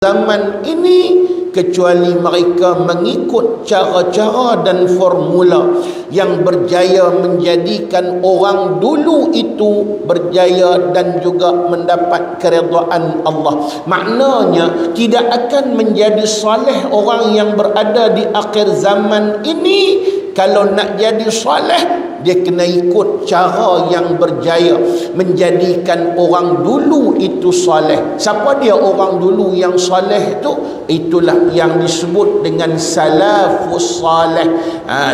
zaman ini kecuali mereka mengikut cara-cara dan formula yang berjaya menjadikan orang dulu itu berjaya dan juga mendapat keredaan Allah. Maknanya tidak akan menjadi soleh orang yang berada di akhir zaman ini. Kalau nak jadi soleh, dia kena ikut cara yang berjaya menjadikan orang dulu itu soleh. Siapa dia orang dulu yang soleh itu? Itulah yang disebut dengan salafus salih.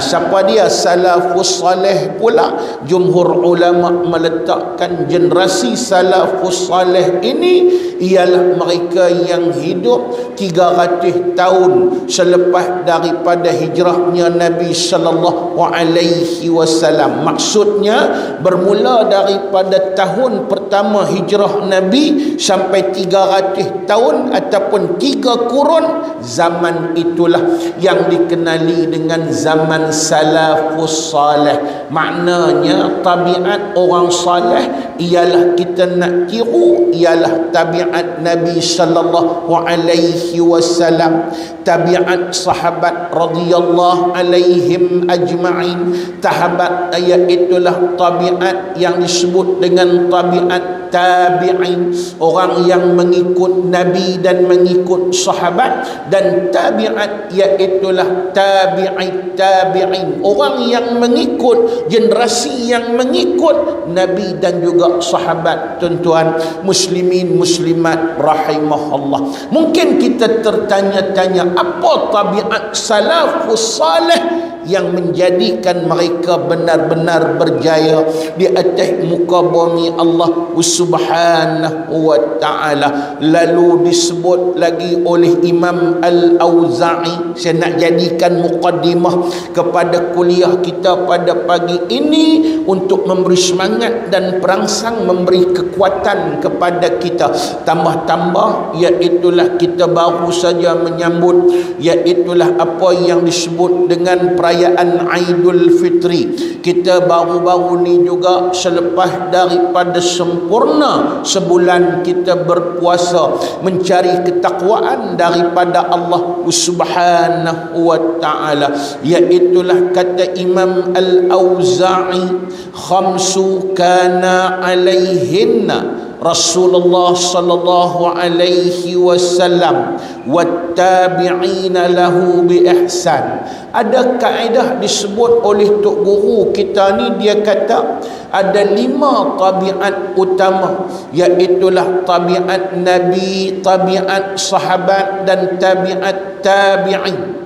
Siapa dia salafus salih pula? Jumhur ulama meletakkan generasi salafus salih ini ialah mereka yang hidup 300 tahun selepas daripada hijrahnya Nabi sallallahu alaihi wasallam. Maksudnya bermula daripada tahun pertama hijrah Nabi sampai 300 tahun ataupun 3 kurun, zaman itulah yang dikenali dengan zaman salafus salih. Maknanya tabiat orang salih ialah kita nak tiru ialah tabiat Nabi sallallahu alaihi wasallam, tabiat sahabat radhiyallahu alaihim ajma'in. Ayat itulah tabiat yang disebut dengan tabiat tabi'in, orang yang mengikut Nabi dan mengikut sahabat. Dan tabiat iaitulah tabi'in, orang yang mengikut, generasi yang mengikut Nabi dan juga sahabat. Tuan-tuan muslimin muslimat rahimahullah, mungkin kita tertanya-tanya apa tabiat salafus salih yang menjadikan mereka benar-benar berjaya di atas muka bumi Allah subhanahu wa ta'ala. Lalu disebut lagi oleh Imam Al-Auza'i. Saya nak jadikan muqaddimah kepada kuliah kita pada pagi ini untuk memberi semangat dan perangsang, memberi kekuatan kepada kita. Tambah-tambah, iaitulah kita baru saja menyambut, iaitulah apa yang disebut dengan perayaan Aidul Fitri. Kita baru-baru ni juga selepas daripada sempurna sebulan kita berpuasa mencari ketakwaan daripada Allah subhanahu wa ta'ala. Iaitulah kata Imam Al-Auza'i, khamsu kana alaihinna Rasulullah sallallahu alaihi wasallam wattabi'ina lahu bi ihsan. Ada kaedah disebut oleh tok guru kita ni, dia kata ada 5 tabiat utama, iaitulah tabiat Nabi, tabiat sahabat dan tabiat tabi'in.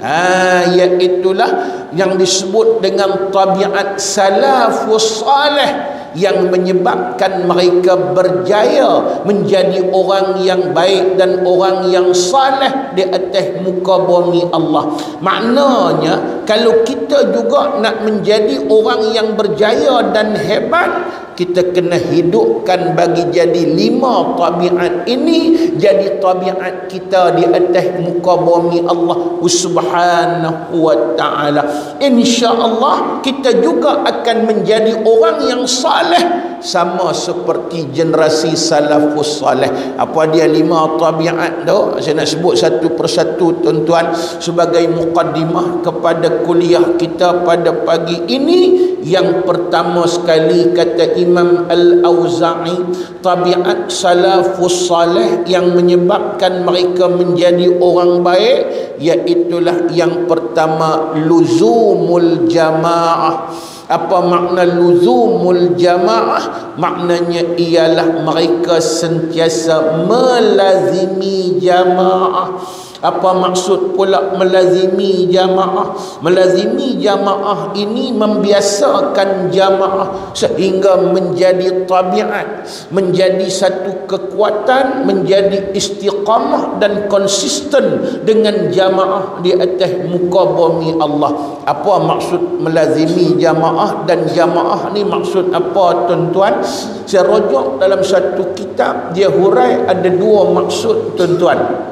Iaitulah yang disebut dengan tabiat salafus salih, yang menyebabkan mereka berjaya menjadi orang yang baik dan orang yang saleh di atas muka bumi Allah. Maknanya kalau kita juga nak menjadi orang yang berjaya dan hebat, kita kena hidupkan bagi jadi 5 tabiat ini jadi tabiat kita di atas muka bumi Allah subhanahu wa ta'ala. InsyaAllah kita juga akan menjadi orang yang saleh sama seperti generasi salafus saleh. Apa dia 5 tabiat tu? Saya nak sebut satu persatu tuan-tuan sebagai muqaddimah kepada kuliah kita pada pagi ini. Yang pertama sekali kata Imam Al-Auza'i, tabiat salafus salih yang menyebabkan mereka menjadi orang baik, iaitulah yang pertama luzumul jamaah. Apa makna luzumul jamaah? Maknanya ialah mereka sentiasa melazimi jamaah. Apa maksud pula melazimi jamaah? Melazimi jamaah ini membiasakan jamaah sehingga menjadi tabiat, menjadi satu kekuatan, menjadi istiqamah dan konsisten dengan jamaah di atas muka bumi Allah. Apa maksud melazimi jamaah dan jamaah ni maksud apa tuan-tuan? Saya rujuk dalam satu kitab, dia hurai ada 2 maksud tuan-tuan.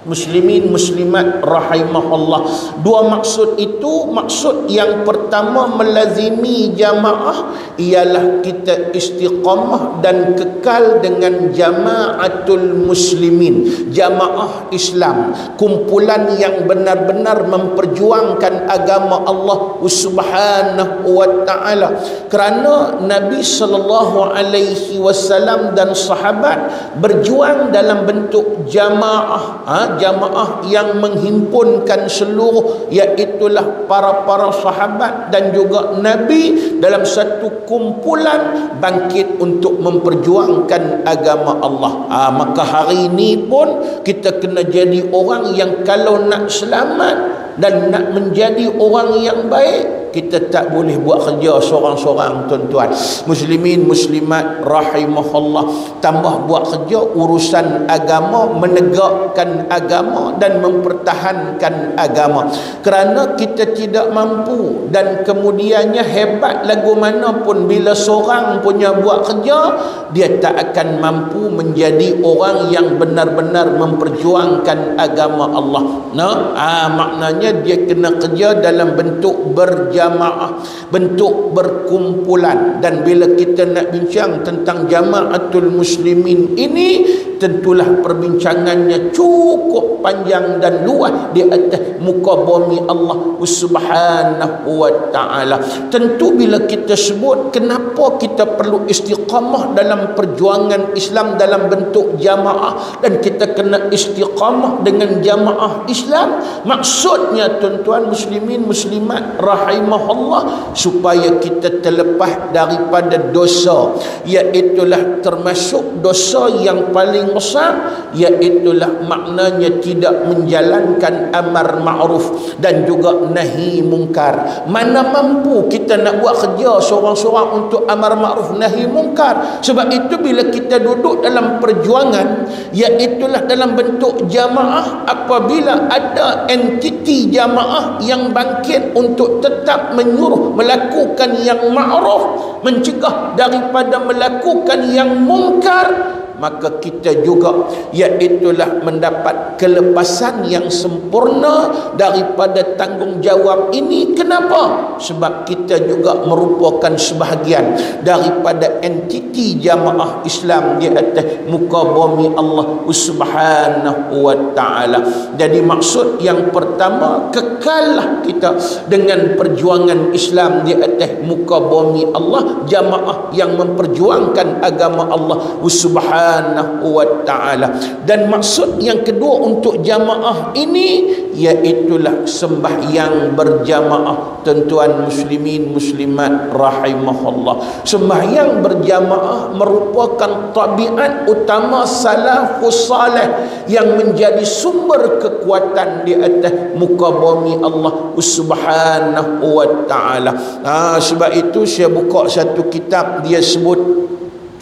Muslimin muslimat rahimahullah. Dua maksud itu, maksud yang pertama melazimi jamaah ialah kita istiqamah dan kekal dengan jamaatul muslimin, jamaah Islam, kumpulan yang benar-benar memperjuangkan agama Allah Subhanahu wa taala. Kerana Nabi sallallahu alaihi wasallam dan sahabat berjuang dalam bentuk jamaah, jamaah yang menghimpunkan seluruh, iaitulah para sahabat dan juga Nabi dalam satu kumpulan bangkit untuk memperjuangkan agama Allah. Maka hari ini pun kita kena jadi orang yang kalau nak selamat dan nak menjadi orang yang baik, kita tak boleh buat kerja seorang-seorang, tuan-tuan. Muslimin muslimat rahimahullah, tambah buat kerja urusan agama, menegakkan agama dan mempertahankan agama. Kerana kita tidak mampu dan kemudiannya hebat lagu mana pun, bila seorang punya buat kerja, dia tak akan mampu menjadi orang yang benar-benar memperjuangkan agama Allah. Maknanya dia kena kerja dalam bentuk berjamaah, bentuk berkumpulan. Dan bila kita nak bincang tentang jamaatul muslimin ini, tentulah perbincangannya cukup panjang dan luas di atas muka bumi Allah Subhanahu wa taala. Tentu bila kita sebut kenapa kita perlu istiqamah dalam perjuangan Islam dalam bentuk jamaah, dan kita kena istiqamah dengan jamaah Islam, maksudnya tuan-tuan muslimin muslimat rahimahullah, supaya kita terlepas daripada dosa, iaitulah termasuk dosa yang paling besar, iaitulah maknanya tidak menjalankan amar ma'ruf dan juga nahi mungkar. Mana mampu kita nak buat kerja seorang-seorang untuk amar ma'ruf nahi mungkar. Sebab itu bila kita duduk dalam perjuangan, iaitulah dalam bentuk jamaah, apabila ada entiti jamaah yang bangkit untuk tetap menyuruh melakukan yang ma'ruf, mencegah daripada melakukan yang mungkar, maka kita juga iaitulah mendapat kelepasan yang sempurna daripada tanggungjawab ini. Kenapa? Sebab kita juga merupakan sebahagian daripada entiti jamaah Islam di atas muka bumi Allah Subhanahu wa taala. Jadi maksud yang pertama, kekallah kita dengan perjuangan Islam di atas muka bumi Allah, jamaah yang memperjuangkan agama Allah Subhanahu wa ta'ala. Dan maksud yang kedua untuk jamaah ini, iaitulah sembahyang berjamaah. Tuan-tuan muslimin muslimat rahimahullah, sembahyang berjamaah merupakan tabiat utama salafus salih yang menjadi sumber kekuatan di atas muka bumi Allah Subhanahu wa ta'ala. Sebab itu saya buka satu kitab, dia sebut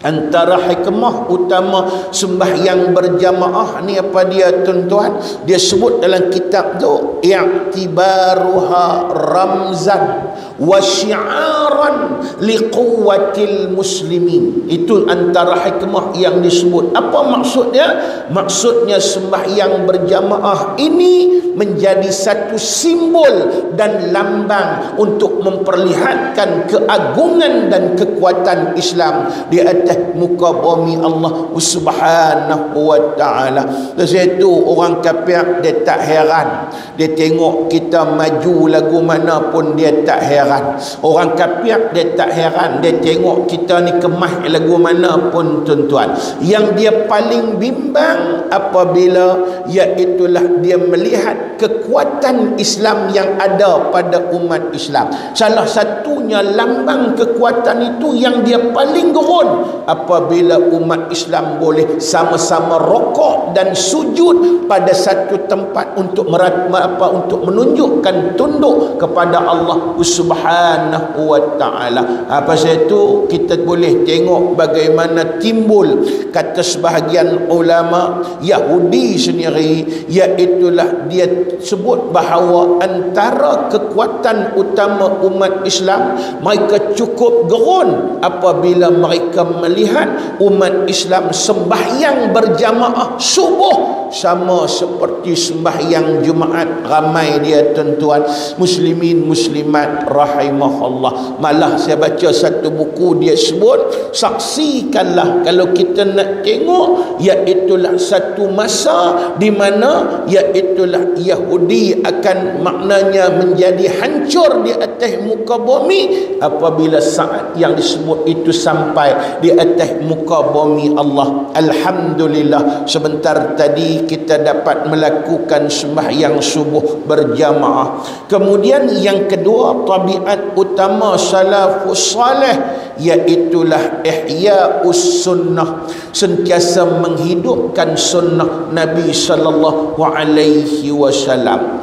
antara hikmah utama sembahyang berjamaah ni apa dia, tuan-tuan? Dia sebut dalam kitab tu, i'tibaruha ramzan wa syi'aran liquwwatil muslimin. Itu antara hikmah yang disebut. Apa maksudnya? Maksudnya sembahyang berjamaah ini menjadi satu simbol dan lambang untuk memperlihatkan keagungan dan kekuatan Islam di atas muka bumi Allah Subhanahu wa ta'ala. Sebab itu orang kafir dia tak heran, dia tengok kita maju lagu mana pun dia tak heran. Orang kafir dia tak heran, dia tengok kita ni kemas lagu mana pun, tuan-tuan. Yang dia paling bimbang apabila iaitulah dia melihat kekuatan Islam yang ada pada umat Islam. Salah satunya lambang kekuatan itu yang dia paling gerun, apabila umat Islam boleh sama-sama rokok dan sujud pada satu tempat untuk untuk menunjukkan tunduk kepada Allah Subhanahu wa ta'ala. Pasal itu kita boleh tengok bagaimana timbul, kata sebahagian ulama Yahudi sendiri, iaitulah dia sebut bahawa antara kekuatan utama umat Islam, mereka cukup gerun apabila mereka melihat umat Islam sembahyang berjamaah subuh sama seperti sembahyang Jumaat. Ramai dia tuan-tuan muslimin muslimat rahimahullah. Malah saya baca satu buku, dia sebut, saksikanlah kalau kita nak tengok, iaitulah satu masa di mana iaitulah Yahudi akan maknanya menjadi hancur di atas muka bumi apabila saat yang disebut itu sampai di atas muka bumi Allah. Alhamdulillah, sebentar tadi kita dapat melakukan sembahyang subuh berjamaah. Kemudian yang kedua, tabiat utama salafus salih, iaitulah ihya'us sunnah, sentiasa menghidupkan sunnah Nabi sallallahu alaihi wasallam.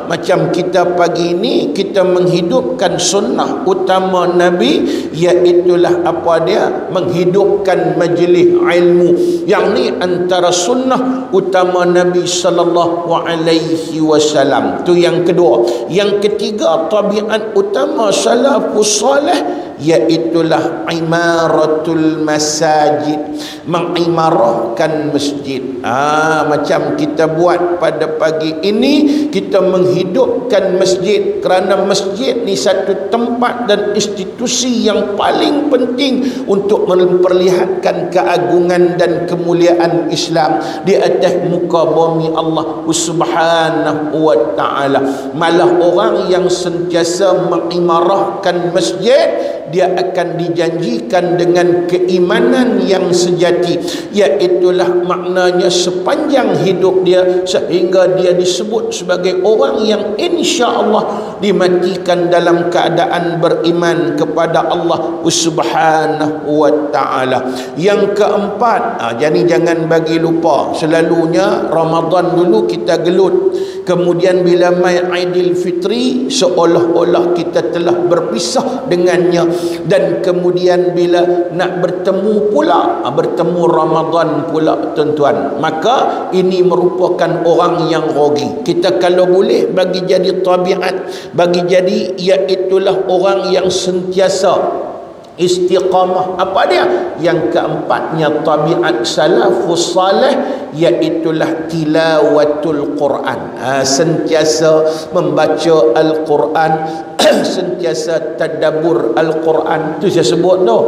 Macam kita pagi ini kita menghidupkan sunnah utama Nabi, iaitulah apa dia? Menghidupkan majlis ilmu. Yang ni antara sunnah utama Nabi sallallahu alaihi wasallam. Tu yang kedua. Yang ketiga, tabiat utama salafus salih, iaitulah imaratul masajid, mengimarahkan masjid. Macam kita buat pada pagi ini, kita menghidupkan masjid, kerana masjid ni satu tempat dan institusi yang paling penting untuk memperlihatkan keagungan dan kemuliaan Islam di atas muka bumi Allah Subhanahu wa ta'ala. Malah orang yang sentiasa mengimarahkan masjid, dia akan dijanjikan dengan keimanan yang sejati, iaitulah maknanya sepanjang hidup dia, sehingga dia disebut sebagai orang yang insya-Allah dimatikan dalam keadaan beriman kepada Allah Subhanahu wa ta'ala. Yang keempat, jadi jangan bagi lupa, selalunya Ramadan dulu kita gelut, kemudian bila mai Aidilfitri seolah-olah kita telah berpisah dengannya, dan kemudian bila nak bertemu pula, bertemu Ramadan pula tuan-tuan, maka ini merupakan orang yang rugi. Kita kalau boleh bagi jadi tabiat, bagi jadi iaitulah orang yang sentiasa istiqamah. Apa dia? Yang keempatnya tabiat salafus salih, iaitulah tilawatul Quran. Sentiasa membaca Al-Quran, sentiasa tadabbur Al-Quran. Tu saya sebut tu,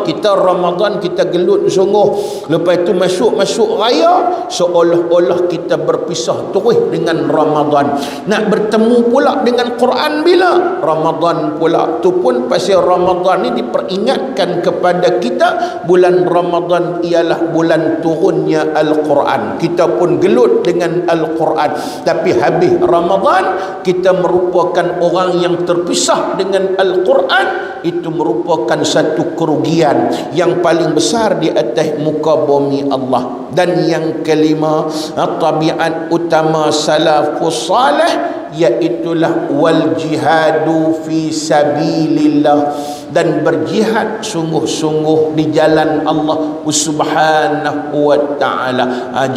kita Ramadan kita gelut sungguh, lepas itu masuk raya seolah-olah kita berpisah terus dengan Ramadan. Nak bertemu pula dengan Quran bila? Ramadan pula. Tu pun pasal Ramadan ni diperingatkan kepada kita, bulan Ramadan ialah bulan turunnya Al-Quran. Kita pun gelut dengan Al-Quran, tapi habis Ramadan kita merupakan orang yang terpisah dengan Al-Quran. Itu merupakan satu kerugian yang paling besar di atas muka bumi Allah. Dan yang kelima, tabiat utama salafus salih, iaitulah wal jihadu fi sabilillah, dan berjihad sungguh-sungguh di jalan Allah Subhanahu wa ta'ala.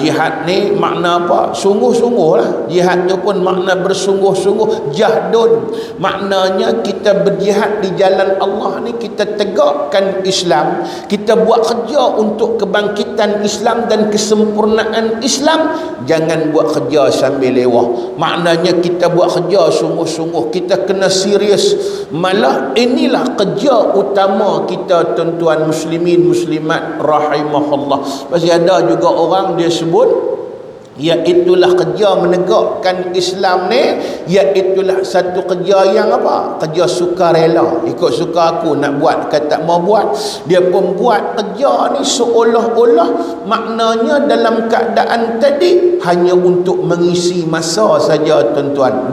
Jihad ni makna apa? Sungguh-sungguh lah. Jihad tu pun makna bersungguh-sungguh, jahdun. Maknanya kita berjihad di jalan Allah ni, kita tegakkan Islam, kita buat kerja untuk kebangkitan Islam dan kesempurnaan Islam. Jangan buat kerja sambil lewah. Maknanya kita buat kerja sungguh-sungguh, kita kena serius. Malah inilah kerja utama kita tuan-tuan muslimin muslimat rahimahullah. Pasti ada juga orang dia sebut, iaitulah kerja menegakkan Islam ni, iaitulah satu kerja yang apa? Kerja sukarela. Ikut suka aku nak buat, kata mau buat. Dia pun buat kerja ni seolah-olah maknanya dalam keadaan tadi hanya untuk mengisi masa saja tuan-tuan.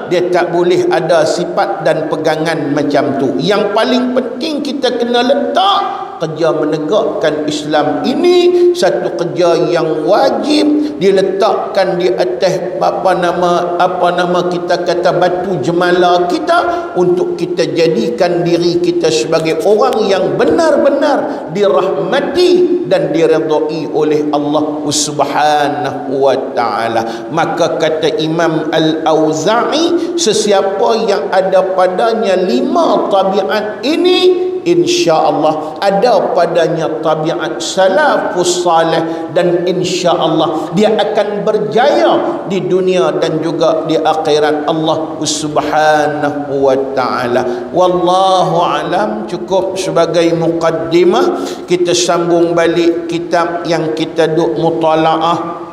Dia tak boleh ada sifat dan pegangan macam tu. Yang paling penting kita kena letak kerja menegakkan Islam ini satu kerja yang wajib diletakkan di atas apa nama kita kata batu jemala kita, untuk kita jadikan diri kita sebagai orang yang benar-benar dirahmati dan diredai oleh Allah Subhanahu wa ta'ala. Maka kata Imam Al-Auza'i, sesiapa yang ada padanya 5 tabiat ini, insya-Allah ada padanya tabiat salafus salih, dan insya-Allah dia akan berjaya di dunia dan juga di akhirat Allah Subhanahu wa taala. Wallahu alam. Cukup sebagai muqaddimah. Kita sambung balik kitab yang kita duk mutalaah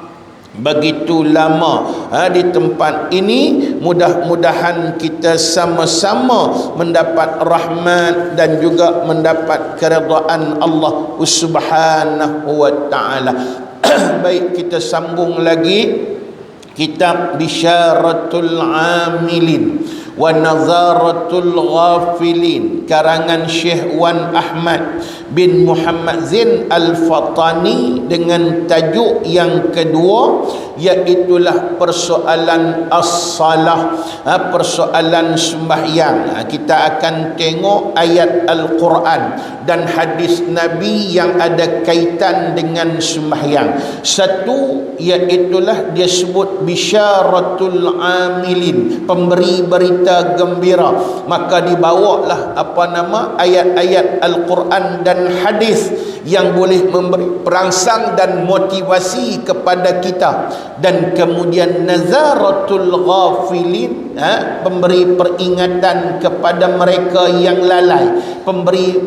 begitu lama di tempat ini. Mudah-mudahan kita sama-sama mendapat rahmat dan juga mendapat keridaan Allah Subhanahu wa taala. Baik, kita sambung lagi kitab Bisyaratul Amilin wa Nazaratul Ghafilin karangan Syekh Wan Ahmad bin Muhammad Zain Al-Fatani, dengan tajuk yang kedua, iaitulah persoalan as-salah, persoalan sembahyang. Kita akan tengok ayat Al-Quran dan hadis Nabi yang ada kaitan dengan sembahyang. Satu, iaitulah dia sebut Bisyaratul Amilin, pemberi berita gembira. Maka dibawalah ayat-ayat Al-Quran dan hadis yang boleh memberi perangsang dan motivasi kepada kita. Dan kemudian Nazaratul Ghafilin, pemberi peringatan kepada mereka yang lalai, pemberi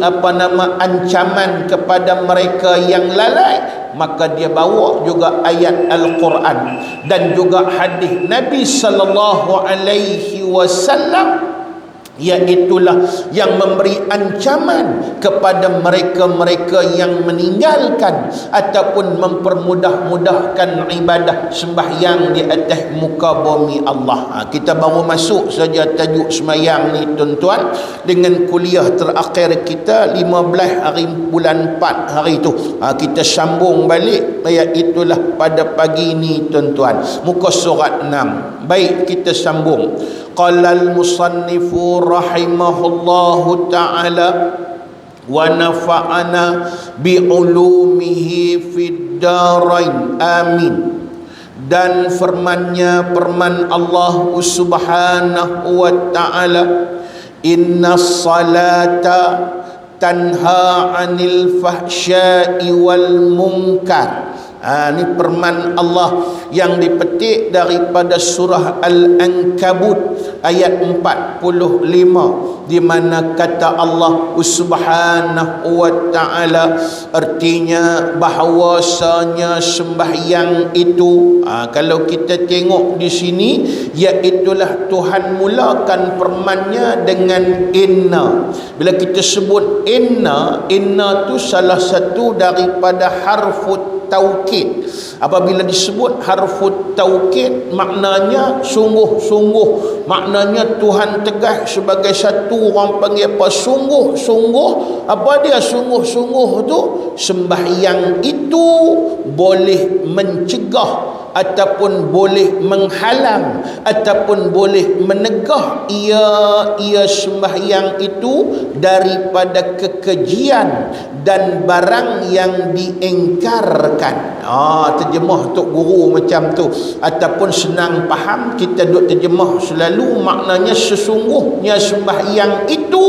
ancaman kepada mereka yang lalai. Maka dia bawa juga ayat Al-Quran dan juga hadis Nabi sallallahu alaihi wasallam, iaitulah yang memberi ancaman kepada mereka-mereka yang meninggalkan ataupun mempermudah-mudahkan ibadah sembahyang di atas muka bumi Allah. Kita baru masuk saja tajuk sembahyang ni tuan-tuan, dengan kuliah terakhir kita 15 hari bulan 4 hari tu. Kita sambung balik ayat itulah pada pagi ni tuan-tuan, muka surat 6. Baik, kita sambung. Qala al-musannifu rahimahullahu ta'ala wa nafa'ana bi'ulumihi fid darain, amin. Dan firman-Nya, firman Allah Subhanahu wa ta'ala, innas salata tanha 'anil fahsya'i wal munkar. Ini firman Allah yang dipetik daripada surah Al-Ankabut ayat 45, di mana kata Allah Subhanahu wa ta'ala, artinya bahawasanya sembahyang itu, kalau kita tengok di sini, iaitulah Tuhan mulakan firman-Nya dengan inna. Bila kita sebut inna tu salah satu daripada harfut taukid. Apabila disebut harfut taukid, maknanya sungguh-sungguh, maknanya Tuhan tegas sebagai satu, orang panggil apa, sungguh-sungguh. Apa dia sungguh-sungguh tu? Sembahyang itu boleh mencegah ataupun boleh menghalang ataupun boleh menegah ia sembahyang itu daripada kekejian dan barang yang diingkarkan. Terjemah Tok Guru macam tu, ataupun senang faham kita duk terjemah selalu, maknanya sesungguhnya sembahyang itu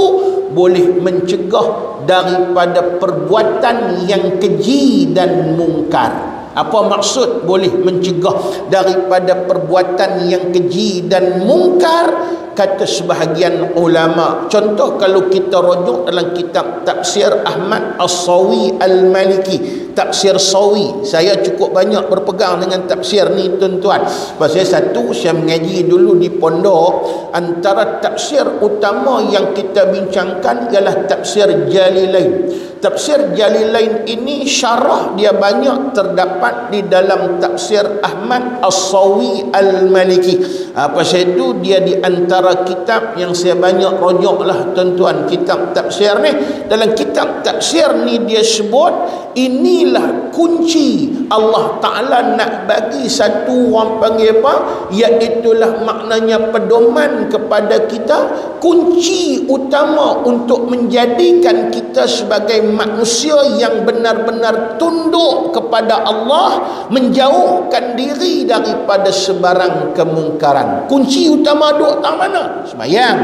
boleh mencegah daripada perbuatan yang keji dan mungkar. Apa maksud boleh mencegah daripada perbuatan yang keji dan mungkar? Kata sebahagian ulama, contoh kalau kita rujuk dalam kitab Tafsir Ahmad As-Sawi Al-Maliki, Tafsir Sawi. Saya cukup banyak berpegang dengan tafsir ni tuan-tuan. Pasal satu, saya mengaji dulu di pondok. Antara tafsir utama yang kita bincangkan ialah Tafsir Jalilain. Tafsir Jalilain ini syarah dia banyak terdapat di dalam Tafsir Ahmad As-Sawi Al-Maliki. Pasal itu dia di antara kitab yang saya banyak rujuk lah tuan-tuan, kitab tafsir ni. Dalam kitab tafsir ni dia sebut, inilah kunci Allah Ta'ala nak bagi satu, orang panggil apa, iaitulah maknanya pedoman kepada kita. Kunci utama untuk menjadikan kita sebagai manusia yang benar-benar tunduk kepada Allah, menjauhkan diri daripada sebarang kemungkaran. Kunci utama duk tak mana? Sembahyang.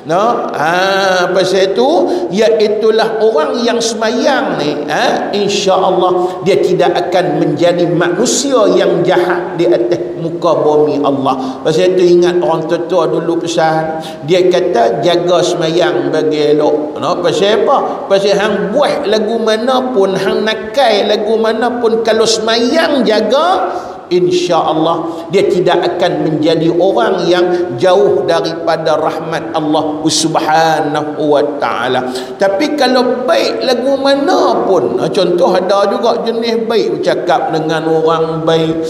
Pasal itu iaitulah orang yang semayang ni, insya-Allah dia tidak akan menjadi manusia yang jahat di atas muka bumi Allah. Pasal itu ingat orang tua dulu pesan, dia kata jaga semayang bagi elok. Pasal apa? Pasal hang buat lagu mana pun, hang nakai lagu mana pun, kalau semayang jaga, insya-Allah dia tidak akan menjadi orang yang jauh daripada rahmat Allah Subhanahu wa taala. Tapi kalau baik lagu mana pun, contoh ada juga jenis baik bercakap dengan orang baik,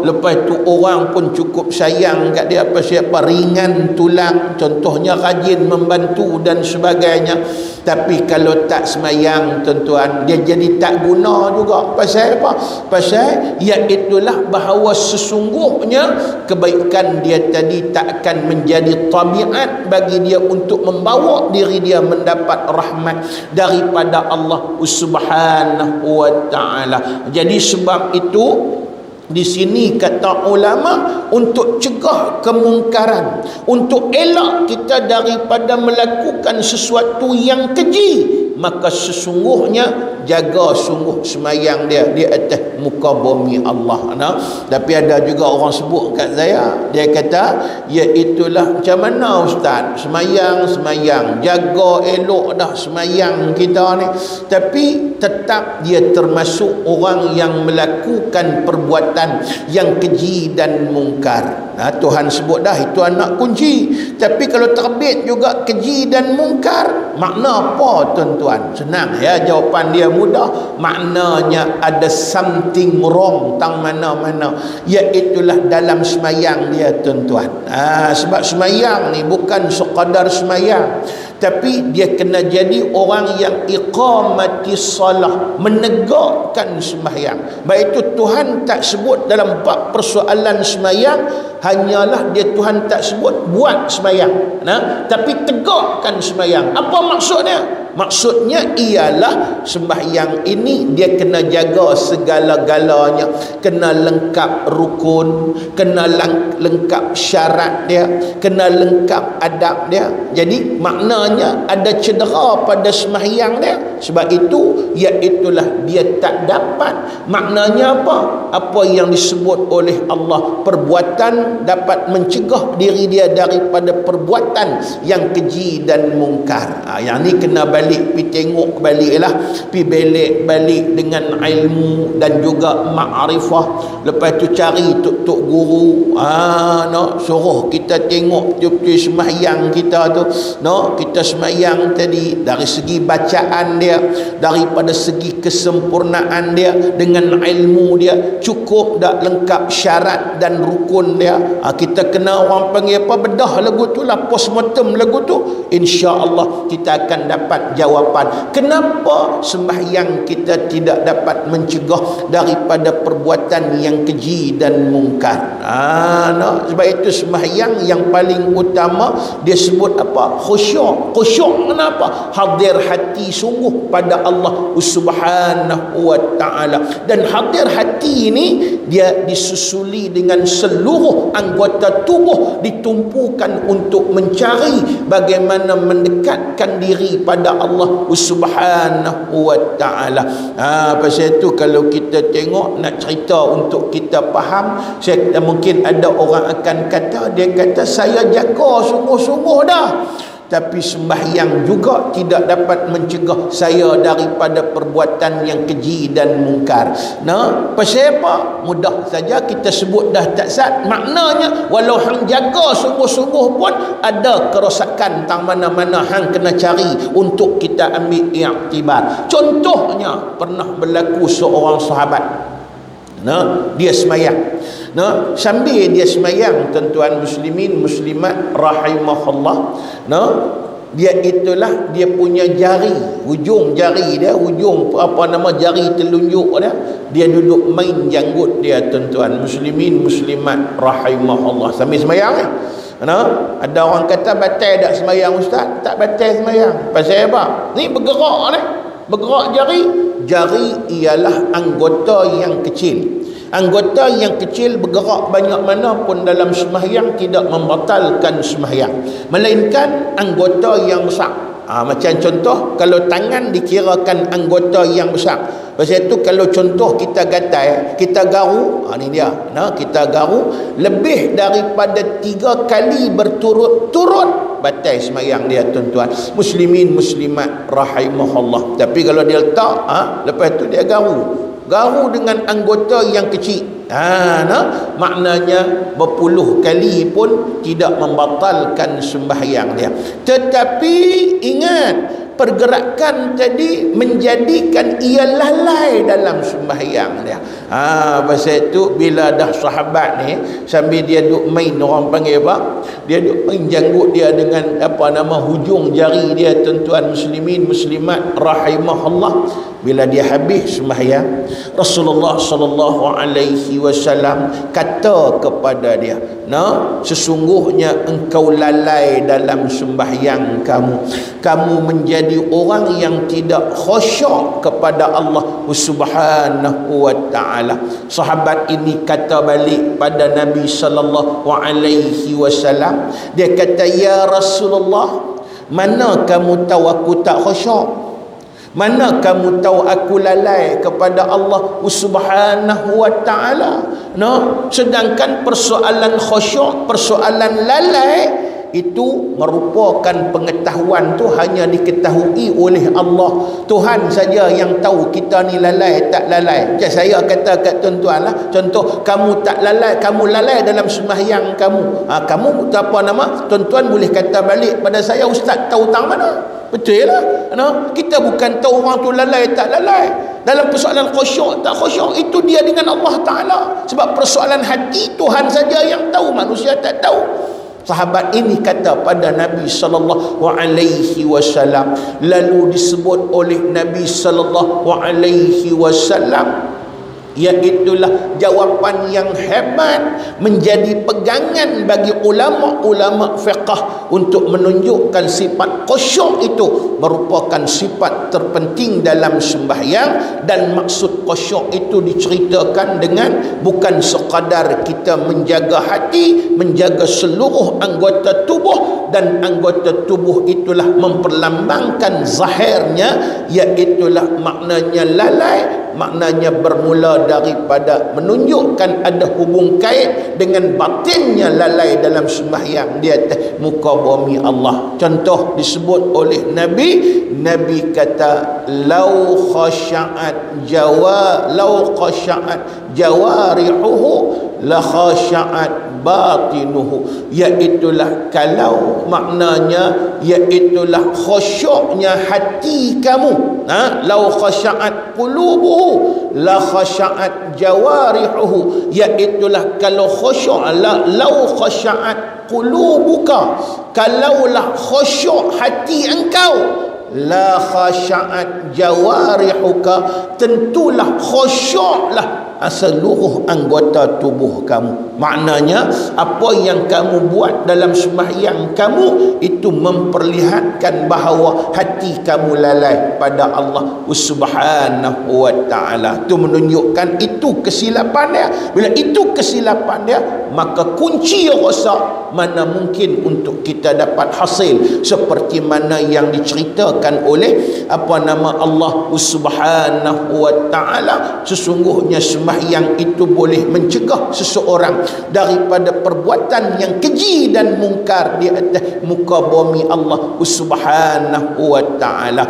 lepas tu orang pun cukup sayang kat dia, siapa ringan tulang, contohnya rajin membantu dan sebagainya. Tapi kalau tak semayang, tuan-tuan, dia jadi tak guna juga. Pasal apa? Pasal iaitulah bahawa sesungguhnya kebaikan dia tadi tak akan menjadi tabiat bagi dia untuk membawa diri dia mendapat rahmat daripada Allah Subhanahu wa taala. Jadi sebab itu di sini kata ulama, untuk cegah kemungkaran, untuk elak kita daripada melakukan sesuatu yang keji, maka sesungguhnya jaga sungguh semayang dia di atas muka bumi Allah. Tapi ada juga orang sebut kat saya, dia kata, iaitulah macam mana ustaz, semayang jaga elok dah semayang kita ni, tapi tetap dia termasuk orang yang melakukan perbuatan yang keji dan mungkar. Tuhan sebut dah itu anak kunci. Tapi kalau terbit juga keji dan mungkar, makna apa tuan-tuan? Senang ya, jawapan dia mudah. Maknanya ada something wrong tang mana-mana, iaitulah dalam semayang dia tuan-tuan. Sebab semayang ni bukan sekadar semayang, tapi dia kena jadi orang yang iqamati salah, menegakkan sembahyang. Baik itu Tuhan tak sebut dalam bab persoalan sembahyang, hanyalah dia Tuhan tak sebut buat sembahyang, tapi tegakkan sembahyang. Apa maksudnya? Maksudnya ialah sembahyang ini dia kena jaga segala-galanya, kena lengkap rukun, kena lengkap syarat dia, kena lengkap adab dia. Jadi maknanya ada cedera pada sembahyang dia. Sebab itu iaitulah dia tak dapat. Maknanya apa? Apa yang disebut oleh Allah, perbuatan dapat mencegah diri dia daripada perbuatan yang keji dan mungkar. Yang ni kena balik, pi tengok baliklah, pi belik balik dengan ilmu dan juga ma'rifah. Lepas tu cari tok-tok guru, suruh kita tengok tiup-tiup sembahyang kita tu, kita sembahyang tadi dari segi bacaan dia, daripada segi kesempurnaan dia dengan ilmu dia, cukup dak lengkap syarat dan rukun dia. Kita kena orang panggil apa, bedah lagu tu lah, postmortem lagu tu, insya-Allah kita akan dapat jawapan kenapa sembahyang kita tidak dapat mencegah daripada perbuatan yang keji dan mungkar. Sebab itu sembahyang yang paling utama dia sebut apa? Khusyuk. Khusyuk kenapa? Hadir hati sungguh pada Allah Subhanahu wa taala. Dan hadir hati ini dia disusuli dengan seluruh anggota tubuh ditumpukan untuk mencari bagaimana mendekatkan diri pada Allah Subhanahu wa taala. Pasal itu kalau kita tengok, nak cerita untuk kita faham, mungkin ada orang akan kata, dia kata saya jaga sungguh-sungguh dah, tapi sembahyang juga tidak dapat mencegah saya daripada perbuatan yang keji dan mungkar. Pasal apa? Mudah saja kita sebut dah tak sah. Maknanya walau hang jaga sungguh-sungguh pun ada kerosakan tang mana-mana, hang kena cari untuk kita ambil iktibar. Contohnya pernah berlaku seorang sahabat, dia semayang. Sambil dia semayang, tuan-tuan muslimin muslimat rahimahullah, dia itulah dia punya jari, hujung jari dia, hujung jari telunjuk dia duduk main janggut dia, tuan-tuan muslimin muslimat rahimahullah, sambil semayang ni. Ada orang kata batal tak semayang ustaz? Tak batal semayang. Pasal apa? Ni bergerak jari. Jari ialah anggota yang kecil. Anggota yang kecil bergerak banyak mana pun dalam sembahyang tidak membatalkan sembahyang, melainkan anggota yang besar. Macam contoh, kalau tangan dikirakan anggota yang besar. Pasal itu kalau contoh kita gatal, kita garu, ni dia, kita garu lebih daripada 3 kali berturut-turut, batal sembahyang dia tuan-tuan. Muslimin muslimat rahimahullah. Tapi kalau dia letak, lepas tu dia garu dengan anggota yang kecil, maknanya berpuluh kali pun tidak membatalkan sembahyang dia. Tetapi ingat, pergerakan tadi menjadikan ia lalai dalam sembahyang dia. Pasal itu bila dah sahabat ni sambil dia duk main, orang panggil apa, dia duk main janggut dia dengan hujung jari dia, tuan-tuan muslimin muslimat rahimahullah. Bila dia habis sembahyang, Rasulullah sallallahu alaihi wasallam kata kepada dia, sesungguhnya engkau lalai dalam sembahyang kamu menjadi orang yang tidak khusyuk kepada Allah Subhanahu wa taala. Sahabat ini kata balik pada Nabi sallallahu alaihi wasallam, dia kata, ya Rasulullah, mana kamu tahu aku tak khusyuk? Mana kamu tahu aku lalai kepada Allah Subhanahu wa taala? Sedangkan persoalan khusyuk, persoalan lalai itu merupakan pengetahuan tu hanya diketahui oleh Allah. Tuhan saja yang tahu kita ni lalai tak lalai. Macam saya kata kat tuan-tuan lah, contoh kamu tak lalai, kamu lalai dalam sembahyang kamu. Kamu tuan-tuan boleh kata balik pada saya, ustaz tahu tang mana? Betul lah. Kita bukan tahu orang tu lalai tak lalai. Dalam persoalan khusyuk tak khusyuk, itu dia dengan Allah Ta'ala. Sebab persoalan hati Tuhan saja yang tahu, manusia tak tahu. Sahabat ini kata pada Nabi sallallahu alaihi wasallam, lalu disebut oleh Nabi sallallahu alaihi wasallam, iaitulah jawapan yang hebat, menjadi pegangan bagi ulama-ulama fiqh untuk menunjukkan sifat khusyuk itu merupakan sifat terpenting dalam sembahyang. Dan maksud khusyuk itu diceritakan dengan bukan sekadar kita menjaga hati, menjaga seluruh anggota tubuh, dan anggota tubuh itulah memperlambangkan zahirnya, iaitulah maknanya lalai, maknanya bermula daripada menunjukkan ada hubung kait dengan batinnya lalai dalam sembahyang di atas muka bumi Allah. Contoh disebut oleh Nabi kata, lau khasha'at jawarihuhu la khasha'at batinuhu, iaitulah kalau, maknanya iaitulah khusyuknya hati kamu. Lau khasha'at qulubuhu la khasha'at jawarihuhu, iaitulah kalau khusyuk, lau khasha'at qulubuka, kalaulah khusyuk hati engkau, la khasha'at jawarihuka, tentulah khusyuklah seluruh anggota tubuh kamu. Maknanya apa yang kamu buat dalam sembahyang kamu itu memperlihatkan bahawa hati kamu lalai pada Allah Subhanahu wa taala. Itu menunjukkan itu kesilapan dia. Bila itu kesilapan dia, maka kunci rosak mana mungkin untuk kita dapat hasil seperti mana yang diceritakan oleh Allah Subhanahu wa taala. Sesungguhnya sembahyang itu boleh mencegah seseorang daripada perbuatan yang keji dan mungkar di atas muka bumi Allah Subhanahu wa taala.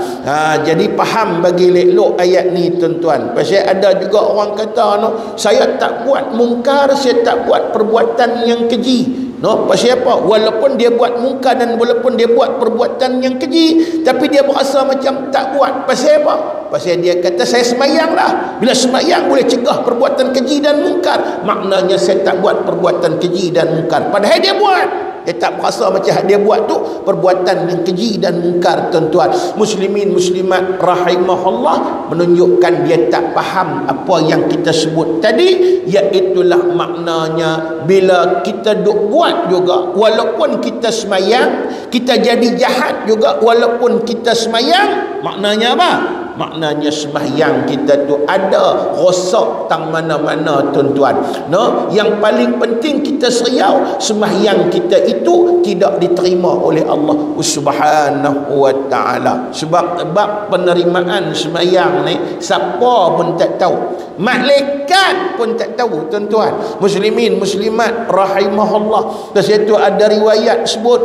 Jadi faham bagi elok ayat ni tuan-tuan. Pasal ada juga orang kata saya tak buat mungkar, saya tak buat perbuatan yang keji. Pasal apa? Walaupun dia buat mungkar dan walaupun dia buat perbuatan yang keji, tapi dia berasa macam tak buat. Pasal apa? Pasal dia kata saya semayang lah. Bila semayang boleh cegah perbuatan keji dan mungkar. Maknanya saya tak buat perbuatan keji dan mungkar. Padahal dia buat. Dia tak berasa macam dia buat tu perbuatan yang keji dan mungkar tuan-tuan. Muslimin muslimat rahimahullah, menunjukkan dia tak faham apa yang kita sebut tadi, iaitulah maknanya bila kita duk buat juga walaupun kita semayang, kita jadi jahat juga walaupun kita semayang. Maknanya apa? maknanya sembahyang kita tu ada rosak tang mana-mana tuan-tuan. No, yang paling penting kita seriau sembahyang kita itu tidak diterima oleh Allah Subhanahu wa taala. Sebab penerimaan sembahyang ni siapa pun tak tahu. Malaikat pun tak tahu tuan-tuan. Muslimin muslimat rahimahullah. Di situ ada riwayat sebut,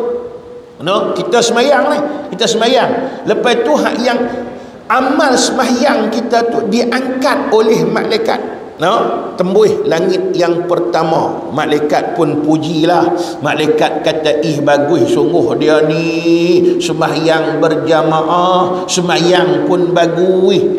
no, kita sembahyang ni, kita sembahyang. Lepas tu hak yang amal sembahyang kita tu diangkat oleh malaikat. No, tembus langit yang pertama. Malaikat pun pujilah. Malaikat kata, bagus sungguh dia ni sembahyang berjamaah, sembahyang pun bagus,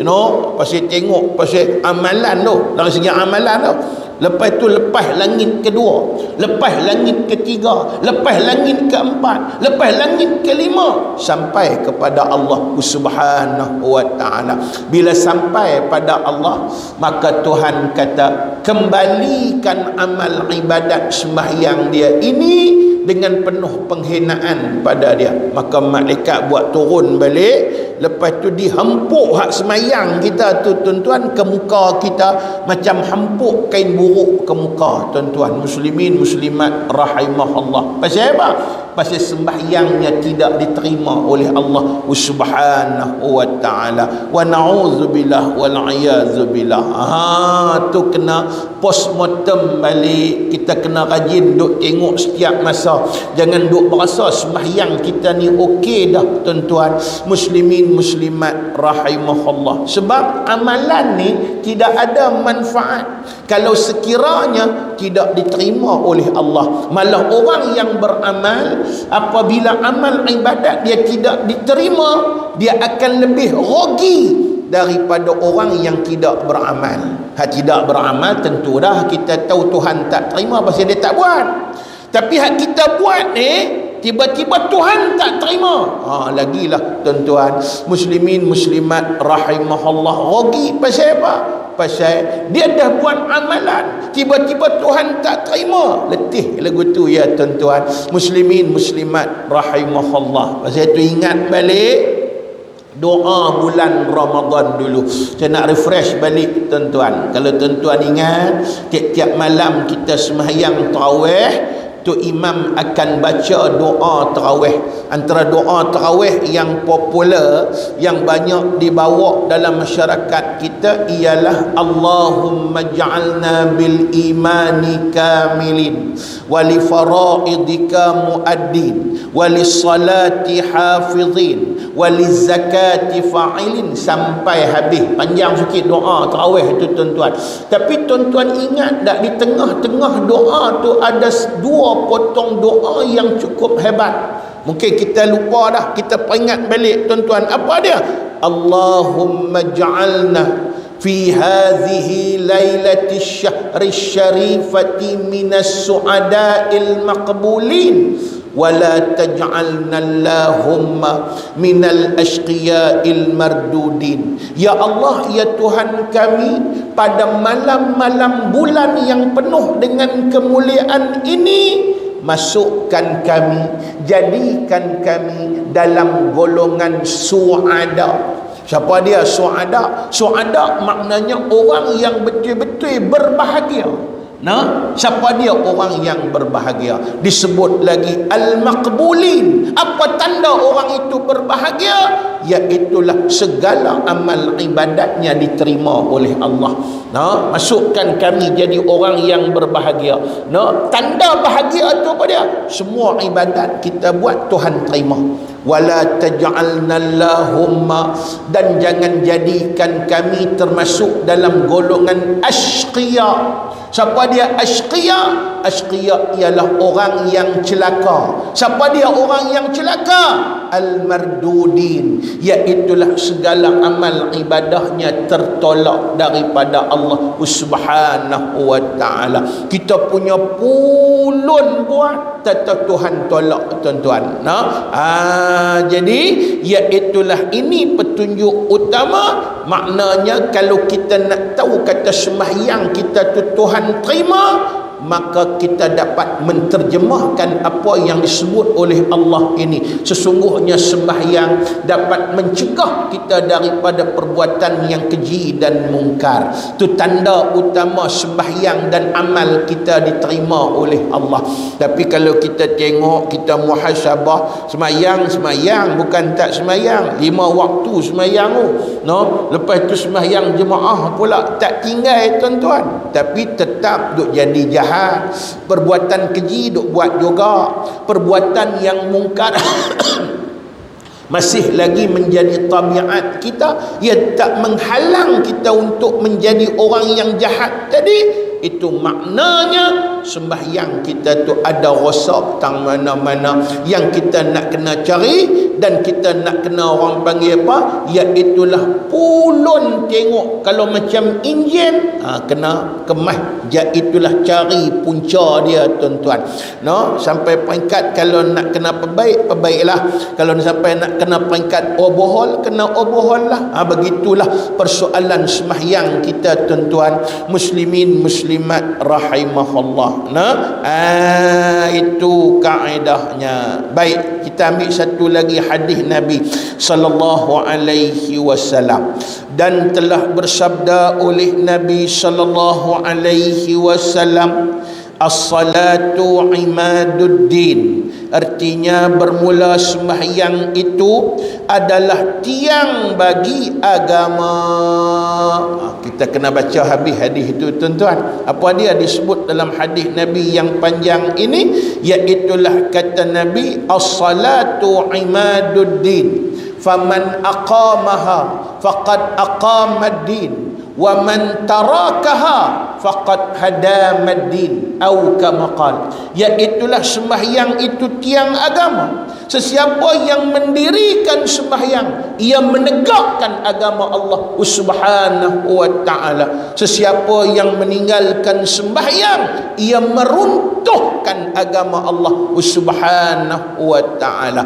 pasal tengok pasal amalan tu, dari segi amalan tu. Lepas tu lepas langit kedua, lepas langit ketiga, lepas langit keempat, lepas langit kelima, sampai kepada Allah Subhanahu wa taala. Bila sampai pada Allah, maka Tuhan kata, kembalikan amal ibadat sembahyang dia ini dengan penuh penghinaan pada dia. Maka malaikat buat turun balik. Lepas tu dihempuk hak semayang kita tu tuan-tuan ke muka kita, macam hempuk kain buruk ke muka tuan-tuan. Muslimin muslimat rahimahullah. Pasal apa? Pasal sembahyangnya tidak diterima oleh Allah Subhanahu wa taala. Wa na'udzubillah wal a'yazubillah. Tu kena postmortem balik. Kita kena rajin duk tengok setiap masa. Jangan duk berasa sembahyang kita ni okey dah tuan-tuan. Muslimin muslimat rahimahullah. Sebab amalan ni tidak ada manfaat kalau sekiranya tidak diterima oleh Allah. Malah orang yang beramal, apabila amal ibadat dia tidak diterima, dia akan lebih rugi daripada orang yang tidak beramal. Hak tidak beramal tentu dah kita tahu Tuhan tak terima pasal dia tak buat. Tapi hak kita buat ni tiba-tiba Tuhan tak terima, lagilah tuan-tuan. Muslimin muslimat rahimahullah, rugi pasal apa? Pasal dia dah buat amalan, tiba-tiba Tuhan tak terima. Letih lagu tu ya tuan-tuan. Muslimin muslimat rahimahullah. Pasal tu ingat balik doa bulan Ramadan dulu. Saya nak refresh balik tuan-tuan. Kalau tuan-tuan ingat, tiap-tiap malam kita sembahyang tarawih tu, imam akan baca doa tarawih. Antara doa tarawih yang popular, yang banyak dibawa dalam masyarakat kita ialah Allahumma ja'alna bil imani kamilin wa li faraidika muaddin wa li salati hafizin wa li zakati fa'ilin, sampai habis. Panjang sikit doa tarawih tu tuan-tuan. Tapi tuan-tuan ingat tak, di tengah-tengah doa tu ada dua potong doa yang cukup hebat. Mungkin kita lupa dah, kita peringat balik tuan-tuan. Apa dia? Allahumma ja'alna fi hadhihi lailati syahri syarifati minas su'ada'il maqbulin wa la taj'alna Allahumma minal ashqiya'il mardudin. Ya Allah, ya Tuhan kami, pada malam-malam bulan yang penuh dengan kemuliaan ini, masukkan kami, jadikan kami dalam golongan su'ada. Siapa dia su'ada? Su'ada maknanya orang yang betul-betul berbahagia. Nah, siapa dia orang yang berbahagia? Disebut lagi al-maqbulin. Apa tanda orang itu berbahagia? Iaitulah segala amal ibadatnya diterima oleh Allah. Nah, masukkan kami jadi orang yang berbahagia. Nah, tanda bahagia itu apa dia? Semua ibadat kita buat Tuhan terima. Wala taj'alna Allahumma, dan jangan jadikan kami termasuk dalam golongan ashqiya. Siapa dia ashqiya? Ashqiya ialah orang yang celaka. Siapa dia orang yang celaka? Al-mardudin, iaitulah segala amal ibadahnya tertolak daripada Allah Subhanahu wa taala. Kita punya pulun buat, tetap Tuhan tolak tuan-tuan. Jadi iaitulah ini petunjuk utama. Maknanya kalau kita nak tahu kata sembahyang kita tu Tuhan terima, maka kita dapat menterjemahkan apa yang disebut oleh Allah ini. Sesungguhnya sembahyang dapat mencegah kita daripada perbuatan yang keji dan mungkar. Itu tanda utama sembahyang dan amal kita diterima oleh Allah. Tapi kalau kita tengok, kita muhasabah, sembahyang bukan tak sembahyang, 5 waktu sembahyang no, lepas tu sembahyang jemaah pula tak tinggal tuan-tuan, tapi tetap duk jadi jahat, perbuatan keji duk buat juga, perbuatan yang mungkar masih lagi menjadi tabiat kita. Ia tak menghalang kita untuk menjadi orang yang jahat tadi. Itu maknanya sembahyang kita tu ada rosak tang mana-mana yang kita nak kena cari, dan kita nak kena orang panggil apa, iaitulah pulun tengok. Kalau macam enjin kena kemas, itulah cari punca dia tuan-tuan, no, sampai peringkat kalau nak kena perbaiklah, kalau sampai nak kena peringkat overhaul, kena overhaul lah. Begitulah persoalan sembahyang kita tuan-tuan muslimin muslimat rahimahullah. Itu kaedahnya. Baik, kita ambil satu lagi hadis Nabi sallallahu alaihi wasallam. Dan telah bersabda oleh Nabi sallallahu alaihi wasallam, as-salatu imaduddin. Artinya bermula sembahyang itu adalah tiang bagi agama. Kita kena baca habis hadis itu tuan-tuan. Apa dia disebut dalam hadis Nabi yang panjang ini? Iaitulah kata Nabi, as-salatu imaduddin, faman aqamaha faqad aqamad-din, wa man tarakaha faqad hadamaddin, atau kama qala. Iaitulah sembahyang itu tiang agama. Sesiapa yang mendirikan sembahyang, ia menegakkan agama Allah Subhanahu wa ta'ala. Sesiapa yang meninggalkan sembahyang, ia meruntuhkan agama Allah Subhanahu wa ta'ala.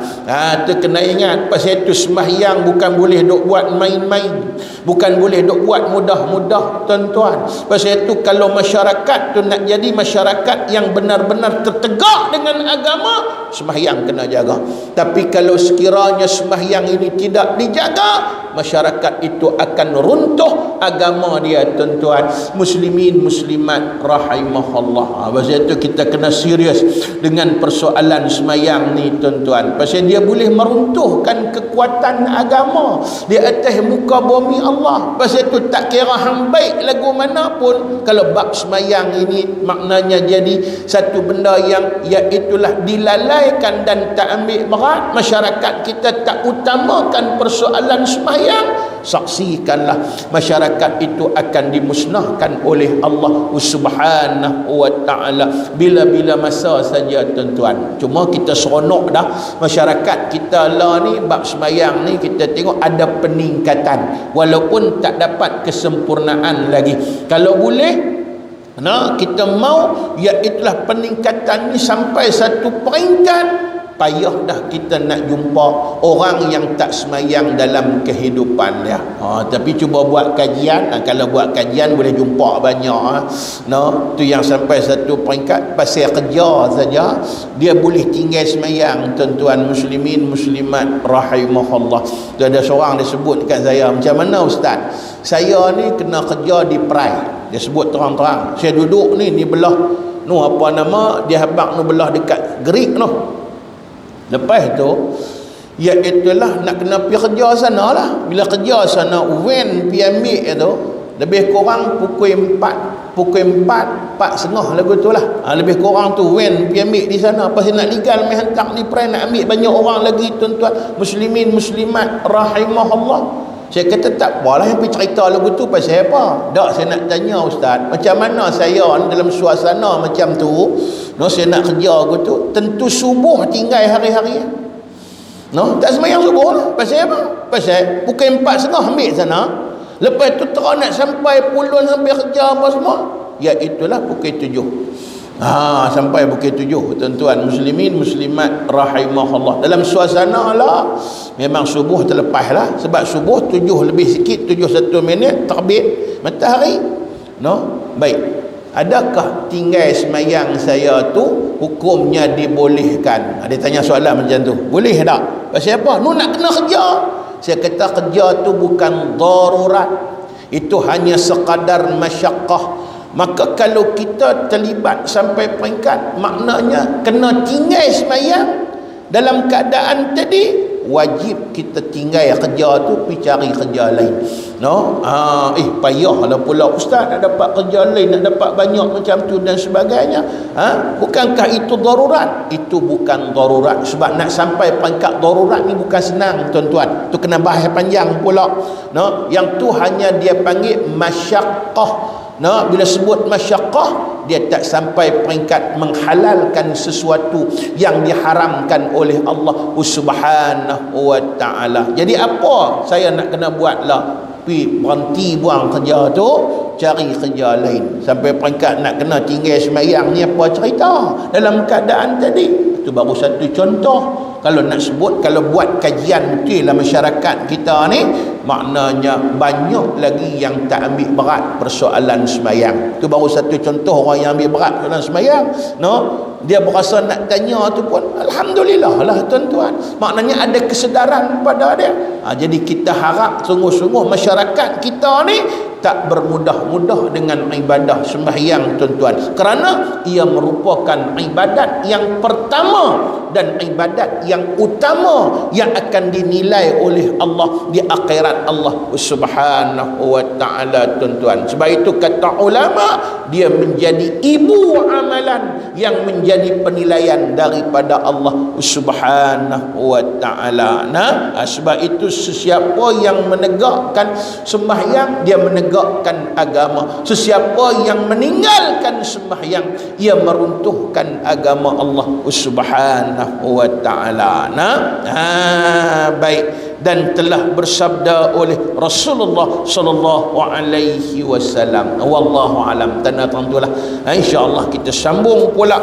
Tu kena ingat. Pasal itu sembahyang bukan boleh duk buat main-main, bukan boleh duk buat mudah-mudah tuan-tuan. Pasal itu kalau masyarakat tu nak jadi masyarakat yang benar-benar tertegak dengan agama, sembahyang kena jaga. Tapi kalau sekiranya sembahyang ini tidak dijaga, masyarakat itu akan runtuh agama dia tuan-tuan muslimin muslimat rahimahullah. Pasal itu kita kena serius dengan persoalan sembahyang ni tuan-tuan. Pasal dia boleh meruntuhkan kekuatan agama di atas muka bumi Allah. Pasal itu tak kira hang baik lagu mana pun, kalau bab sembahyang ini maknanya jadi satu benda yang iaitulah dilalaikan dan tak ambil berat, masyarakat kita tak utamakan persoalan sembahyang, saksikanlah masyarakat itu akan dimusnahkan oleh Allah Subhanahu wa ta'ala bila-bila masa saja tuan-tuan. Cuma kita seronok dah masyarakat kita lah ni, bab sembahyang ni kita tengok ada peningkatan walaupun tak dapat kesempurnaan lagi. Kalau boleh, kita mau iaitulah peningkatan ni sampai satu peringkat payah dah kita nak jumpa orang yang tak semayang dalam kehidupan dia. Tapi cuba buat kajian. Kalau buat kajian boleh jumpa banyak. Tu yang sampai satu peringkat pasal kerja saja dia boleh tinggal semayang tuan-tuan muslimin muslimat rahimahullah. Tu ada seorang dia sebut dekat saya, macam mana ustaz, saya ni kena kerja di Perai. Dia sebut terang-terang, saya duduk ni belah apa nama dia habaq belah dekat Gerik noh. Lepas tu iaitulah nak kena pergi kerja sana lah. Bila kerja sana van pergi ambil tu lebih kurang pukul 4 4:30 lagu tu lah. Lebih kurang tu van pergi ambil di sana. Pasal nak legal mai hantar ni Perai nak ambil banyak orang lagi tuan-tuan muslimin muslimat rahimahullah. Saya kata tak apalah yang pergi cerita lagu tu pasal apa. Tak, saya nak tanya ustaz, macam mana saya dalam suasana macam tu, saya nak kerja lagu tu, tentu subuh tinggal hari-hari. Tak sembahyang subuh lah. Pasal apa? Pasal pukul 4:30 ambil sana. Lepas tu terang nak sampai pulun sampai kerja apa semua. Iaitulah pukul 7. Sampai pukul 7 tuan-tuan muslimin muslimat rahimahullah. Dalam suasana lah memang subuh terlepas lah. Sebab subuh 7 lebih sikit, 7:01 terbit matahari. Baik. adakah tinggal semayang saya tu hukumnya dibolehkan? Dia tanya soalan macam tu. Boleh tak? Pasal apa? Nu nak kena kerja. Saya kata kerja tu bukan darurat, itu hanya sekadar masyaqqah. Maka kalau kita terlibat sampai peringkat maknanya kena tinggal semayang, dalam keadaan tadi wajib kita tinggal kerja tu, pergi cari kerja lain. Payahlah pula ustaz nak dapat kerja lain, nak dapat banyak macam tu dan sebagainya. Bukankah itu darurat? Itu bukan darurat. Sebab nak sampai peringkat darurat ni bukan senang tuan-tuan. Tu kena bahas panjang pula. Yang tu hanya dia panggil masyaqqah. Bila sebut masyaqqah, dia tak sampai peringkat menghalalkan sesuatu yang diharamkan oleh Allah Subhanahu wa ta'ala. Jadi apa saya nak kena buatlah? Pergi berhenti buang kerja tu, cari kerja lain. Sampai peringkat nak kena tinggal semayang ni apa cerita dalam keadaan tadi? Itu baru satu contoh. Kalau nak sebut, kalau buat kajian betul dalam masyarakat kita ni, maknanya banyak lagi yang tak ambil berat persoalan semayang. Itu baru satu contoh orang yang ambil berat persoalan semayang. Dia berasa nak tanya tu pun alhamdulillah lah tuan-tuan. Maknanya ada kesedaran pada dia. Jadi kita harap sungguh-sungguh masyarakat kita ni tak bermudah-mudah dengan ibadah sembahyang tuan-tuan, kerana ia merupakan ibadat yang pertama dan ibadat yang utama yang akan dinilai oleh Allah di akhirat Allah Subhanahu wa ta'ala tuan-tuan. Sebab itu kata ulama, dia menjadi ibu amalan yang menjadi penilaian daripada Allah Subhanahu wa ta'ala. Sebab itu sesiapa yang menegakkan sembahyang, dia menegakkan agama. Sesiapa yang meninggalkan sembahyang, ia meruntuhkan agama Allah Subhanahu wa ta'ala. Baik. Dan telah bersabda oleh Rasulullah sallallahu alaihi wasallam. Wallahu alam. Tanda tentulah. Insya-Allah kita sambung pula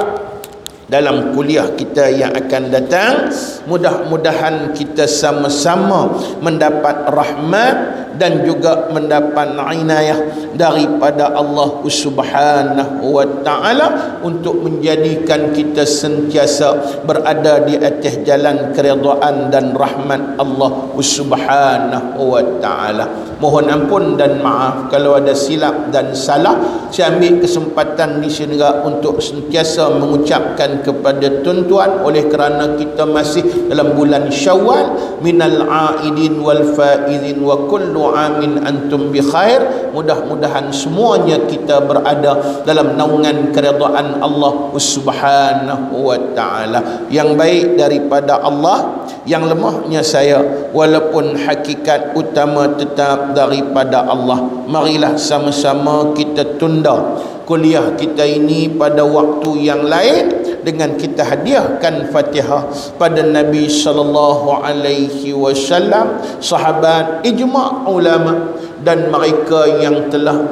dalam kuliah kita yang akan datang. Mudah-mudahan kita sama-sama mendapat rahmat dan juga mendapat inayah daripada Allah Subhanahu wa ta'ala untuk menjadikan kita sentiasa berada di atas jalan keridaan dan rahmat Allah Subhanahu wa ta'ala. Mohon ampun dan maaf kalau ada silap dan salah. Saya ambil kesempatan di sini untuk sentiasa mengucapkan kepada tuan-tuan, oleh kerana kita masih dalam bulan Syawal, minal aidin wal faizin wa kullu amin antum bi khair. Mudah-mudahan semuanya kita berada dalam naungan keridaan Allah Subhanahu wa ta'ala. Yang baik daripada Allah, yang lemahnya saya, walaupun hakikat utama tetap daripada Allah. Marilah sama-sama kita tunda kuliah kita ini pada waktu yang lain dengan kita hadiahkan Fatihah pada Nabi sallallahu alaihi wasallam, sahabat, ijma' ulama dan mereka yang telah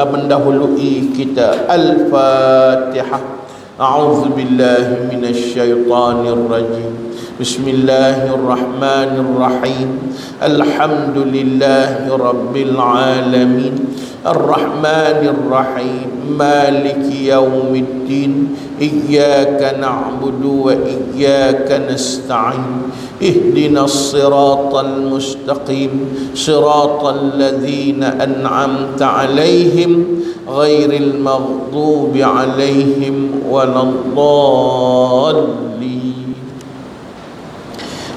mendahului kita. Al-Fatihah. A'udzu billahi minasy syaithanir rajim. Bismillahirrahmanirrahim. Alhamdulillahi rabbil alamin. Ar-Rahmanir-Rahim. Maliki yaumiddin. Iyyaka na'budu wa iyyaka nasta'in. Ihdinas siratal mustaqim. Siratal ladzina an'amta 'alaihim ghairil maghdubi 'alaihim waladdallin.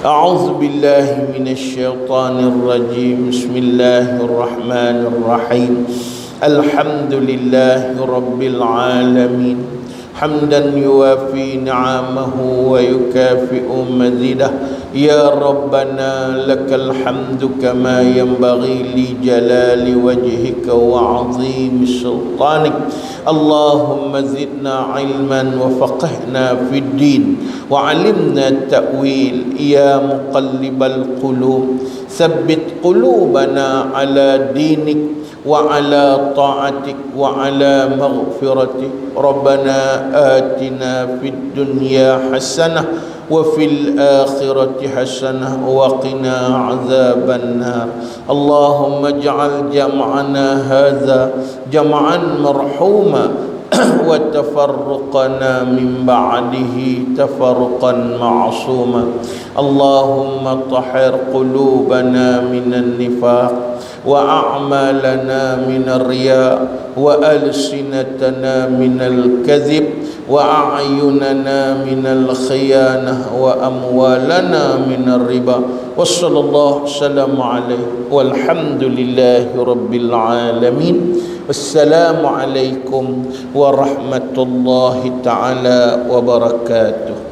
A'udzu billahi minasy syaithanir rajim. Bismillahirrahmanirrahim. Alhamdulillahi rabbil alamin. Hamdan yuwafi ni'amahu wa yukafi'u mazidah. Ya Rabbana lakal hamdu kama yanbaghi li jalali wajhika wa 'azimi sultanik. Allahumma zidna ilman wa faqihna fid din wa 'allimna ta'wil. Ya muqallibal qulub thabbit qulubana ala dinik wa ala ta'atik wa ala maghfiratik. Rabbana atina fid dunya hasanah wa fil akhirati hasanah wa qina azaban nar. Allahumma ij'al jam'ana hadza jam'an marhuma وتفرقنا من بعده تفرقا معصوما اللهم طهر قلوبنا من النفاق وأعمالنا من الرياء وألسنتنا من الكذب وأعيننا من الخيانة وأموالنا من الربا وصلى الله وسلم عليه والحمد لله رب العالمين والسلام عليكم ورحمة الله تعالى وبركاته.